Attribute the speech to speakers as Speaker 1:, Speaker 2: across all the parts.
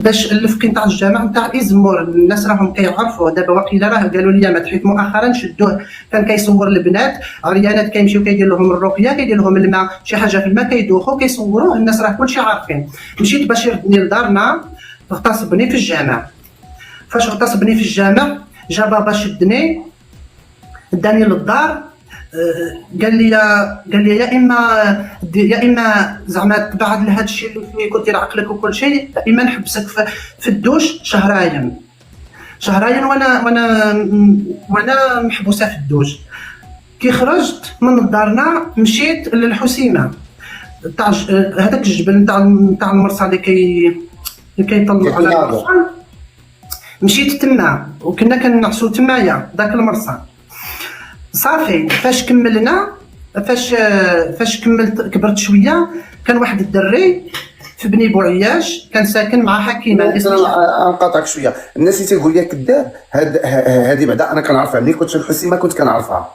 Speaker 1: باش الفكي نتاع الجامع نتاع إزمور، الناس راهم كيعرفوا دابا. واقيلا راه قالوا لي ما تحيت مؤخرا شدوه، كان كيصور البنات عريانات كيمشيو كيدير لهم الرقيه، كيدير لهم الماء شي حاجه في الماء كيدوخوا كيصوروه، الناس راه كلشي عارفين. مشيت باش يردني لدارنا، اغتصبني في الجامع. فاش اغتصبني في الجامع جا بابا شدني داني للدار، قال لي يا اما زعما تبعد لهذا الشيء اللي فيه كنت عقلك وكل شيء، يا اما نحبسك في الدوش شهرين وانا محبوسه في الدوش. كي خرجت من دارنا مشيت للحسيمه تاع هذاك الجبل نتاع المرصع اللي كيطلع على المرصع. مشيت تما وكنا كنعسو تمايا ذاك المرصع. صافي فاش كملنا، فاش كملت كبرت شويه، كان واحد الدري في بني بوعياش كان ساكن مع حكيمه.
Speaker 2: نقاطعك شويه، الناس اللي تيقول لي كذاب هذه بعدا انا كنعرفها، ملي كنت في الحسيمه كنت كنعرفها،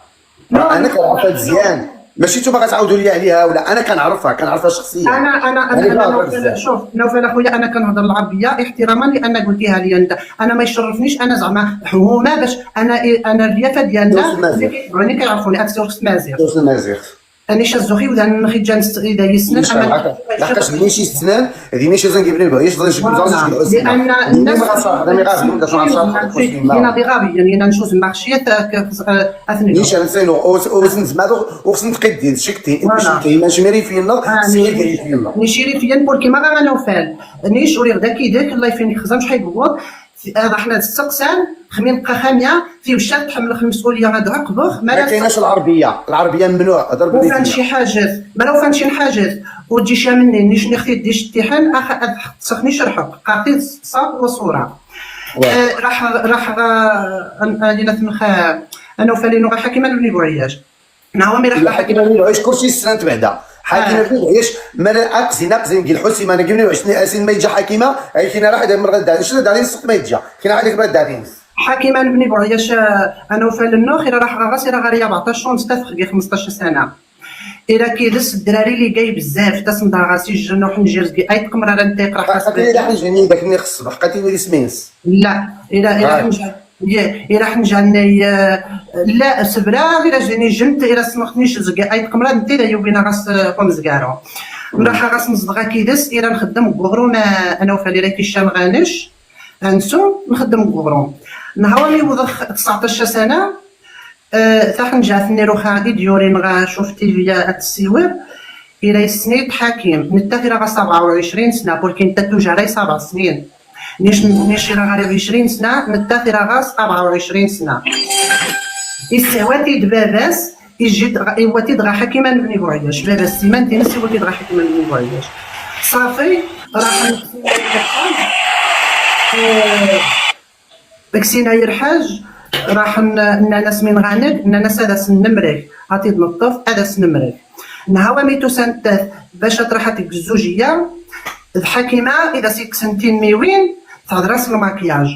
Speaker 2: انا كنعرفها مزيان، ماشي نتوما غتعاودوا لي عليها ولا، انا كنعرفها شخصيا.
Speaker 1: انا شوف نوفل اخويا، انا كنهضر العربيه احتراما لان قلتيها لي انت. انا ما يشرفنيش انا زعما حمومه باش انا الريافه ديالنا اللي كيعرفوني اكثر مازيغ أنا شازوخي وذا نخي جانس إذا يسنن
Speaker 2: أما لقاش بنيش يسنن هذه ماشي زين قبل بقى يش ضل
Speaker 1: لأن الناس هنا بغابي يعني أنا نشوف مارشية أثنين
Speaker 2: نيش أنا سينو وسن زمادو وسن تقدي شكتي شكتي ماشي ماري فينا سيري فينا
Speaker 1: نشيري فين بوركي ما غانا نوفال نيش وري غدا كيداك الله يفين خزام شحال يقول هذا حنا السقسان خمين قخاميه في وشك تحمل المسؤوليه هذا عقبه
Speaker 2: ما كايناش العربيه ممنوع هضر
Speaker 1: بلي فان شي حاجه ما لو فان شي حاجه وتجي شامني نيش نختي ديش التيحان تسخني شرحك قاطي صاب وصوره راح انا تنخا انا وفالينو غا حكيمه بن بوعياش نعاومي راح
Speaker 2: حكيمه بن بوعياش كلشي السنه بعدا حكيمه بن بوعياش ما اقزي نقول حسي ما نقول 20 اسين ما يجي حكيمه اي كاين راح من غدا شنو دارين السوق ما يجي كاين عليك ما دارين
Speaker 1: حكيمه بن بوعياش انا وفالنو خير راح غاسي راه غير 14 ستة 15 سنه إلا كيدس الدراري اللي جاي بزاف تسمع غاسي جنو حنجرز اي تقمر راه نتيق راه
Speaker 2: خاصك الا حنجني داك اللي خص بقاتي لي سمينس
Speaker 1: لا إلا حنجاني لا سبرا غير جاني جنت إلا سمختنيش زكا اي تقمر نتي يوبينا غاس قوم زكارو راح غاس نصدغا كيدس إلا نخدم كوغروم انا وفالي راكي الشام غانش انسو نخدم كوغروم نهار اللي وضخ 19 سنه ثاحن جاتني روحها ديوري نغا شوفتي فيا التصوير الى سنيت حكيم نتا راه 27 سنه بولكن نتا توجا راي 7 سنين نيش راه غير 20 سنه نتا راه 27 سنه استواتي دباباس يجي ايواتي دغا حكيمه بن بوعياش باباس سيمانتي نسي ولتي دغا حكيمه بن بوعياش صافي راح بكسينا يرحاج راح الناس من غانق الناس هذا سنمرك عطي تنظف هذا سنمرك نهاوى ميتو سنتاث باش تراحتك الزوجيه الحكيمه اذا سيك سنتين ميوين تهضر الماكياج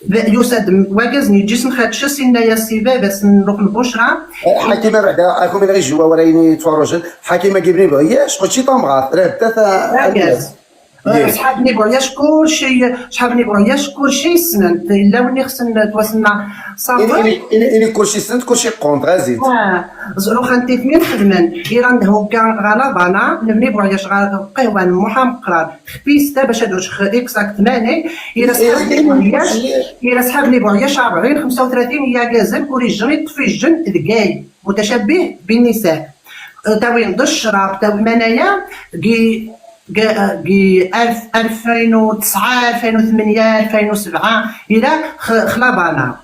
Speaker 1: يسد واجزني جسم خاتش سينا يا سيبا باش نروح البشرى
Speaker 2: حكيمه بعدا اكو من غير جوا ورايني تفرجن حكيمه جبريل بغياش قلتي طمغات راه حتى صحاب ني بغياش
Speaker 1: كلشي صحاب ني بغياش كلشي سنن الا وني خصنا تواسلنا
Speaker 2: صافي اللي كلشي سنت كلشي قونط غازيد
Speaker 1: زرو خانتي فين خدمان ايران هو كان غالا بانا نبني بغياش قهوان محمقران خبيستا باش هادوش اكزاكت ماني الى صحاب ني بغياش 40 35 يا كازل كوري جريت في الجن دكاي متشبه بالنساء تاوين الشراب تاوي منايا كي 2009 2008 2007 الى خلابانا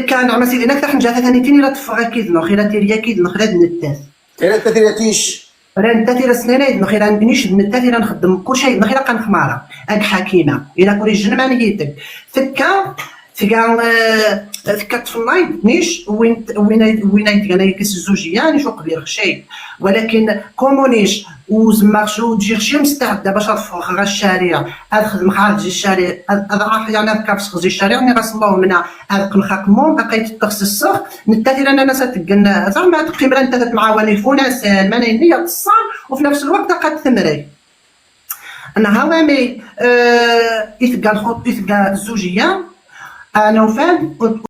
Speaker 1: كان عما سيدي ناك حنجا ثاني تيني لا تفغا كيدنو خيرا تيريا كيدنو خيرا النتاس
Speaker 2: خيرا تيراتيش
Speaker 1: راه نتاتي راه سنين نو خيرا نبنيش النتاتي راه نخدم كلشي نخيرا كنخماره اك حكيمه الى كوري جنمانيتك ثكا تفناي نيش وين انا كيس الزوجيه نيش قبير شيء ولكن كومونيش وزمارشو تجي شي مستعده باش تفرغ غا الشارع ادخل خارج الشارع اضعف يعني كابس خرج الشارع ني غاس الله منا ادق نخاكمون اقيت التخصص نتاتي انا ناس تقلنا زعما تقيم انت معاوني فوناس المانينيه تصان وفي نفس الوقت قد ثمري نهار مي يتلقى الزوجيه انا وفان